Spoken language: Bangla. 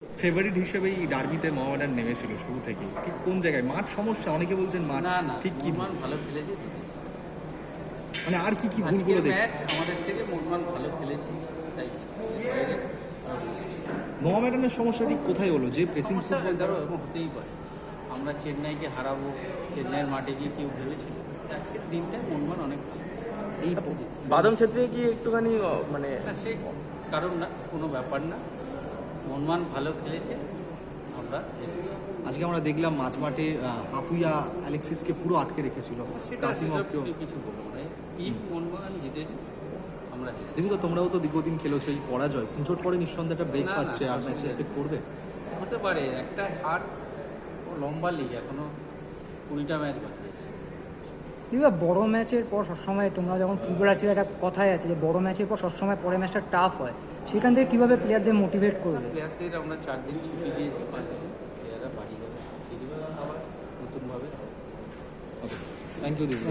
ফেভারিট হিসেবেই ডার্বিতে মোহামেডান নেমেছিল শুরু থেকেই, ঠিক কোন জায়গায় মাঠ সমস্যা? অনেকে বলছেন মাঠ, না না, ঠিক কি মোহনবাগান ভালো খেলেছে। মানে আর কি কি ভুলগুলো আজকের দেখছেন? ম্যাচ আমাদের থেকে মোহনবাগান ভালো খেলেছে, তাই বাইরে মোহামেডানের সমস্যা ঠিক কোথায় হলো যে প্রেসিং সমস্যা ফুটবল? ধরো এরকম হতেই পারে। আমরা চেন্নাইকে হারাবো, চেন্নাইয়ের মাঠে গিয়ে কেউ ভেবেছিল? আজকের দিনটাই মোহনবাগান অনেক ভালো। এই বাদম ক্ষেত্রে কি একটুখানি মানে না, সে কারণ না, কোনো ব্যাপার না। মোহনবাগান ভালো খেলেছে, আমরা হেরেছি। আজকে আমরা দেখলাম মাঝমাঠে আপুইয়া অ্যালেক্সিসকে পুরো আটকে রেখেছিল, সেটা কাসিমভকেও। কিছু বলবো না। টিম মোহনবাগান জিতেছে, আমরা হেরেছি। দেখি তো, তোমরাও তো দীর্ঘদিন খেলেছো, এই পরাজয় পুজোর পরে নিঃসন্দেহে একটা ব্রেক না, না, পাচ্ছে, আর ম্যাচে অসুবিধা এফেক্ট পড়বে। হতে পারে একটা হার, ও লম্বা লিগ, এখনো 20টা ম্যাচ বাকি আছে। দিদা বড় ম্যাচের পর সবসময় তোমরা যখন ফুটবলার ছিল একটা কথাই আছে যে বড় ম্যাচের পর সবসময় পরের ম্যাচটা টাফ হয়, সেখান থেকে কীভাবে প্লেয়ারদের মোটিভেট করবে? প্লেয়ারদের আমরা 4 দিন ছুটি দিয়েছি, 5 দিন প্লেয়াররা বাড়ি যাবে, ফিরবে আবার নতুনভাবে। ওকে, থ্যাংক ইউ দিদি।